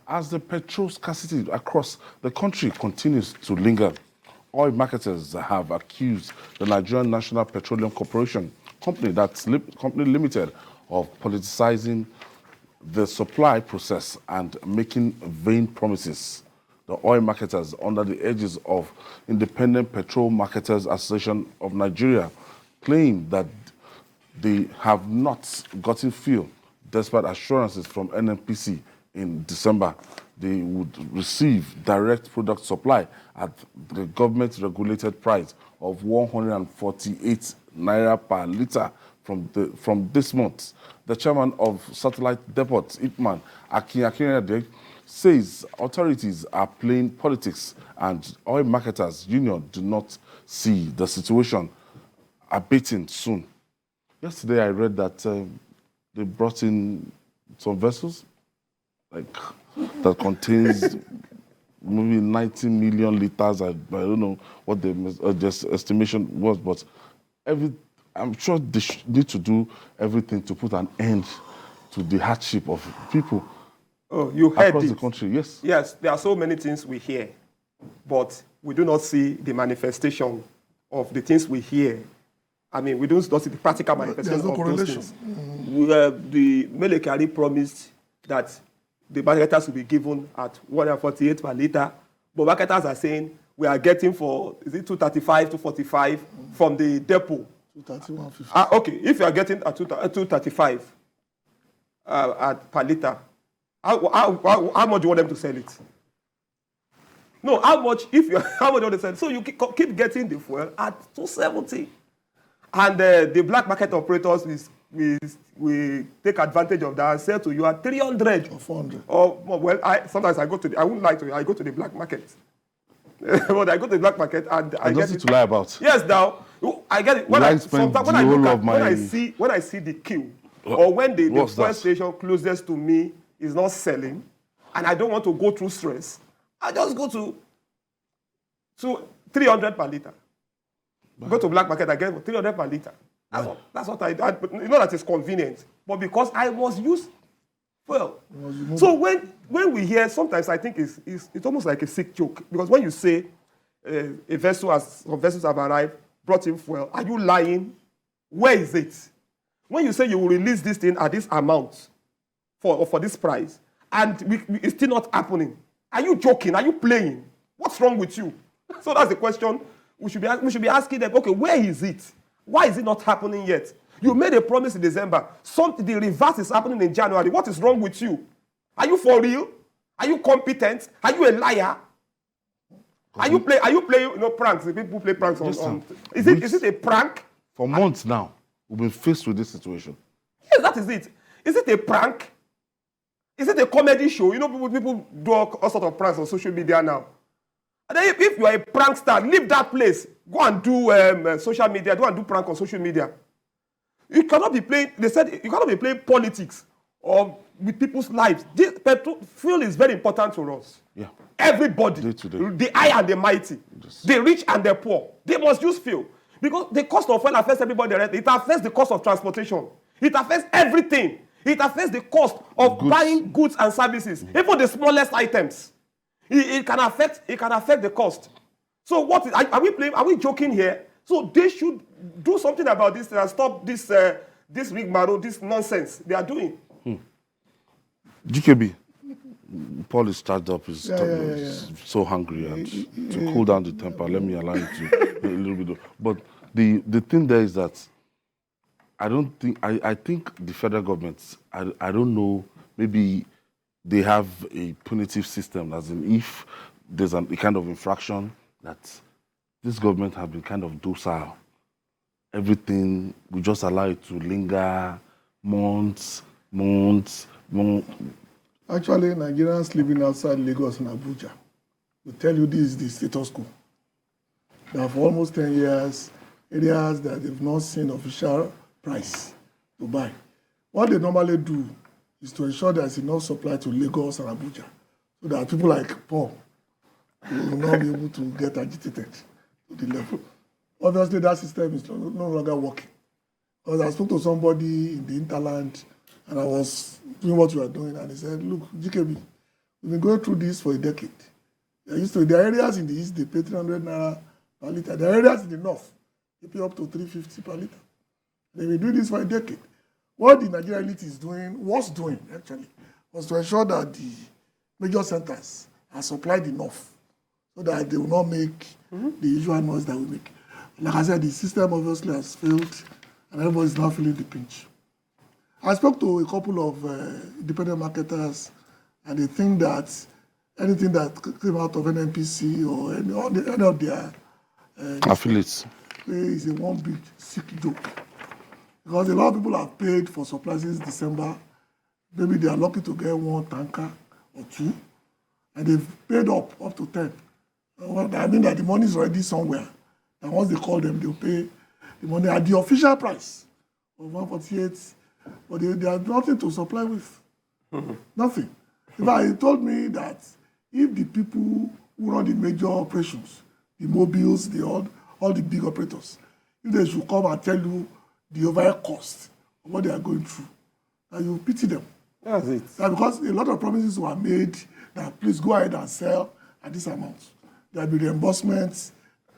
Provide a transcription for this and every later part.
As the petrol scarcity across the country continues to linger, oil marketers have accused the Nigerian National Petroleum Corporation, company limited, of politicizing the supply process and making vain promises. The oil marketers, under the aegis of Independent Petrol Marketers Association of Nigeria, claim that they have not gotten fuel, despite assurances from NNPC in December they would receive direct product supply at the government-regulated price of 148 naira per litre from this month. The chairman of Satellite Depot, Ipman, Accuse, says authorities are playing politics and oil marketers union do not see the situation abating soon. Yesterday I read that they brought in some vessels that contains maybe 90 million liters. I don't know what the estimation was, but I'm sure they need to do everything to put an end to the hardship of people. Oh, you heard across this. the country, yes. Yes, there are so many things we hear, but we do not see the manifestation of the things we hear. I mean, we don't see the practical manifestation of those things. The Melekari promised that the marketers will be given at 148 per litre, but marketers are saying we are getting for, is it 235, 245 from the depot? 231.50. Okay, if you are getting at 235 at per litre, how much do you want them to sell it? No, how much do you want to sell it? So you keep getting the fuel at 270. And the black market operators will take advantage of that and sell to you at 300 or 400. Well, sometimes I wouldn't lie to you, I go to the black market. But I go to the black market and I get it. To lie about. Yes, now I get it. When I see the queue, or when the fuel station closest to me is not selling, and I don't want to go through stress, I just go to 300 per litre. Go to black market, I get 300 per litre. That's what I do. You know that it's convenient, but because I must use fuel. So when we hear, sometimes I think it's almost like a sick joke, because when you say some vessels have arrived, brought in fuel, are you lying? Where is it? When you say you will release this thing at this amount for this price, and it's still not happening, are you joking? Are you playing? What's wrong with you? So that's the question we should be asking them. Okay, where is it? Why is it not happening yet? You made a promise in December. The reverse is happening in January. What is wrong with you? Are you for real? Are you competent? Are you a liar? Are you playing pranks? People play pranks on. Is it a prank? For months now, we've been faced with this situation. Yes, that is it. Is it a prank? Is it a comedy show? You know, people do all sorts of pranks on social media now. And then if you are a prankster, leave that place. Go and do social media. Go and do prank on social media. You cannot be playing. They said you cannot be playing politics or with people's lives. This fuel is very important to us. Yeah. Everybody, the high and the mighty, the rich and the poor, they must use fuel because the cost of fuel affects everybody. It affects the cost of transportation. It affects everything. It affects the cost of buying goods and services, even the smallest items. It can affect the cost. So are we playing? Are we joking here? So they should do something about this and stop this rigmarole, this nonsense they are doing. GKB, Paul is charged up. He's so hungry, and to cool down the temper, let me allow you to a little bit. But the thing there is that I think the federal government, I don't know, maybe they have a punitive system, as in if there's a kind of infraction that this government have been kind of docile. Everything, we just allow it to linger months. Actually, Nigerians living outside Lagos and Abuja will tell you this is the status quo. They have almost 10 years, areas that they've not seen official price to buy. What they normally do is to ensure there's enough supply to Lagos and Abuja so that people like Paul will not be able to get agitated to the level. Obviously, that system is no longer working. Because I spoke to somebody in the hinterland and I was doing what you are doing, and he said, look, GKB, We've been going through this for a decade. There are areas in the east, they pay 300 naira per litre. There are areas in the north, they pay up to 350 per litre. They've been doing this for a decade. What the Nigerian elite was doing, actually, was to ensure that the major centers are supplied enough so that they will not make the usual noise that we make. Like I said, the system obviously has failed, and everybody is now feeling the pinch. I spoke to a couple of independent marketers, and they think that anything that came out of NNPC or any of their affiliates is a one big sick joke. Because a lot of people have paid for supplies since December. Maybe they are lucky to get one tanker or two, and they've paid up to 10. I mean that the money is already somewhere. And once they call them, they'll pay the money at the official price of 148. But they have nothing to supply with. Nothing. In fact, he told me that if the people who run the major operations, the mobiles, all the big operators, if they should come and tell you the overall cost of what they are going through, and you pity them. That's it. And because a lot of promises were made that please go ahead and sell at this amount. There will be reimbursements,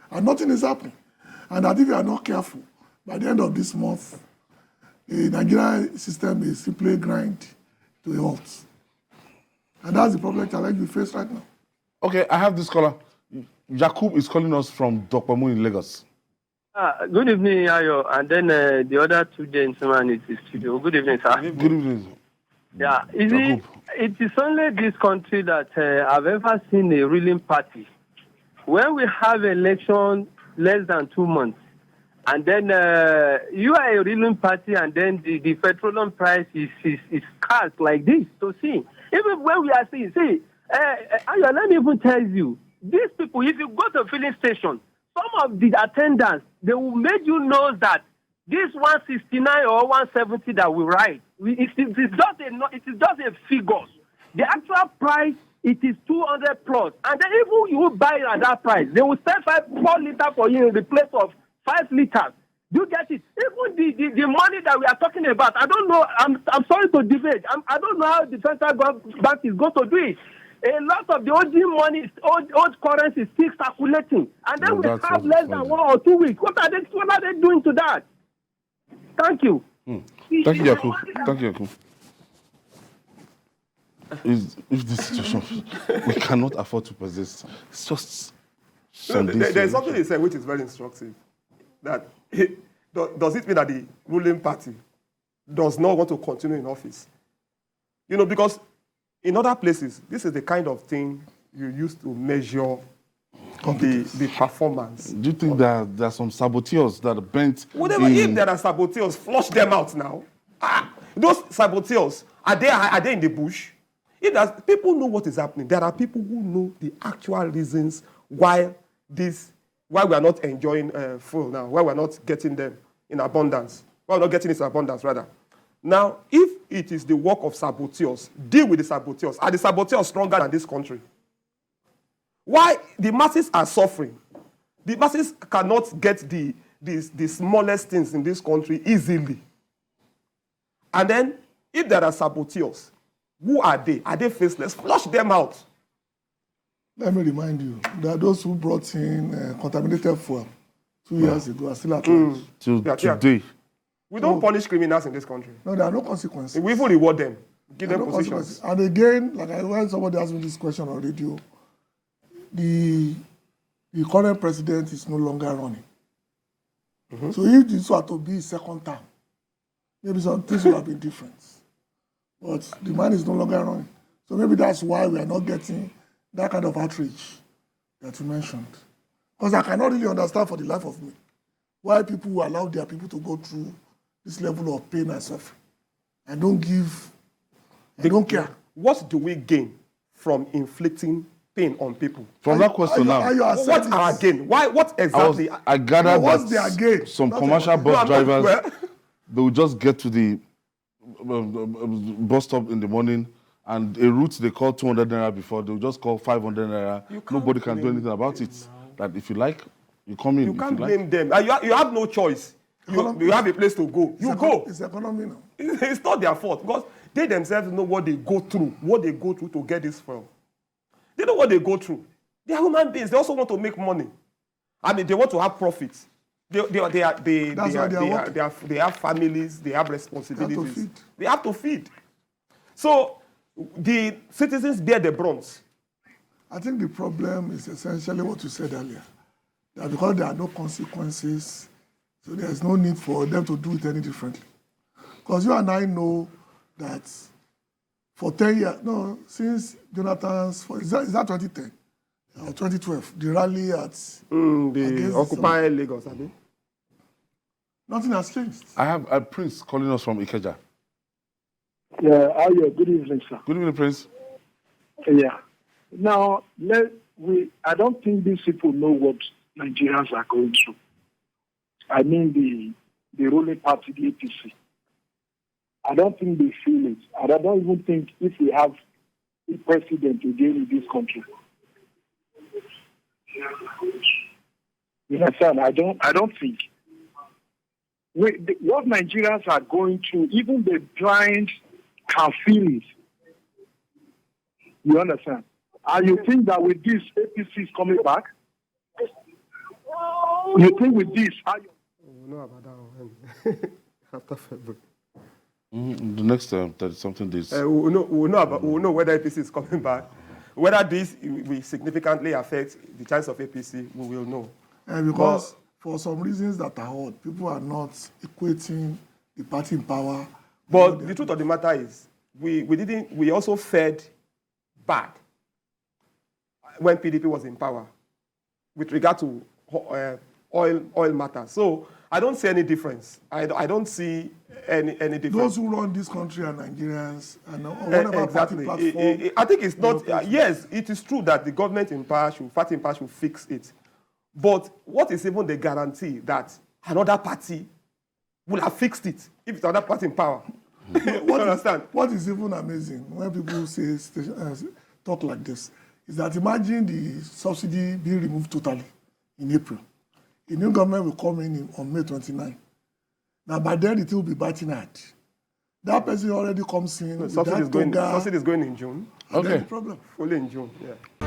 and nothing is happening. And that if you are not careful, by the end of this month, the Nigerian system is simply grind to a halt. And that's the problem challenge we face right now. Okay, I have this caller. Jakub is calling us from Dokpamu in Lagos. Good evening, Ayo. And then the other two gentlemen in the studio. Good evening, sir. Good evening. Yeah, it is only this country that I've ever seen a ruling party. When we have election less than 2 months, and then you are a ruling party, and then the petroleum price is scarce like this to see. Even when we are seeing, Ayo, let me even tell you, these people, if you go to a filling station, some of the attendants, they will make you know that this 169 or 170 that we write, it is just a figure. The actual price, it is 200 plus. And then even you buy it at that price, they will sell 4 liters for you in the place of 5 liters. Do you get it? Even the money that we are talking about, I don't know, I'm sorry to debate. I don't know how the central bank is going to do it. A lot of the old money, old currency is still circulating. And then we have less than 1 or 2 weeks. What are they doing to that? Thank you. Thank you, Jakub. If this situation, we cannot afford to persist. It's just there's something he said which is very instructive. That does it mean that the ruling party does not want to continue in office? You know, because in other places, this is the kind of thing you use to measure the performance. Do you think there are some saboteurs that are bent? Whatever, if there are saboteurs, flush them out now. Those saboteurs, are they in the bush? If people know what is happening, there are people who know the actual reasons why we are not enjoying fuel now, why we are not getting them in abundance, why we are not getting it in abundance, rather. Now, if it is the work of saboteurs, deal with the saboteurs. Are the saboteurs stronger than this country? Why the masses are suffering? The masses cannot get the smallest things in this country easily. And then, if there are saboteurs, who are they? Are they faceless? Flush them out. Let me remind you that those who brought in contaminated fuel 2 years ago are still at large. Till today. We don't punish criminals in this country. No, there are no consequences. We even reward them, give them positions. And again, like when somebody asked me this question on radio, the current president is no longer running. So if this were to be his second term, maybe some things would have been different. But the man is no longer running. So maybe that's why we are not getting that kind of outrage that you mentioned. Because I cannot really understand for the life of me why people will allow their people to go through this level of pain and suffering. I don't care. What do we gain from inflicting pain on people? From that question now, what's our gain? What exactly? I gathered that some commercial bus drivers, they will just get to the bus stop in the morning, and a route they call 200 naira before, they'll just call 500 naira. Nobody can do anything about it. That if you like, you come in. You can't blame them. You have no choice. You have a place to go. You go. It's economy now. It's not their fault because they themselves know what they go through to get this fuel. They know what they go through. They are human beings. They also want to make money. I mean, they want to have profits. They have families. They have responsibilities. They have to feed. So the citizens bear the brunt. I think the problem is essentially what you said earlier. That because there are no consequences, so there is no need for them to do it any differently. Because you and I know that for 10 years, no, since Jonathan's, is that 2010 or 2012, the rally at the Occupy Lagos, I mean. Nothing has changed. I have a Prince calling us from Ikeja. Yeah, good evening, sir. Good evening, Prince. Yeah. Now, I don't think these people know what Nigerians are going through. I mean the ruling party, the APC. I don't think they feel it. I don't even think if we have a president again in this country. You understand? I don't think. What Nigerians are going through, even the blind can feel it. You understand? And you think that with this, APC is coming back? You think with this... We know about that one. After February. The next 30-something days. We'll know whether APC is coming back. Whether this will significantly affect the chance of APC, we will know. And because for some reasons that are odd, people are not equating the party in power. But the truth of the matter is, we also fared bad when PDP was in power with regard to oil matters. So I don't see any difference. I don't see any difference. Those who run this country are Nigerians, and whatever exactly. party platform. I think it's not. Yes, it is true that the government in power should fix it. But what is even the guarantee that another party will have fixed it if it's another party in power? What is even amazing when people say talk like this is that imagine the subsidy being removed totally in April. The new government will come in on May 29. Now, by then, it will be biting hard. That person already comes in. Subsidy is going in June. Okay. Problem. Fully in June, yeah.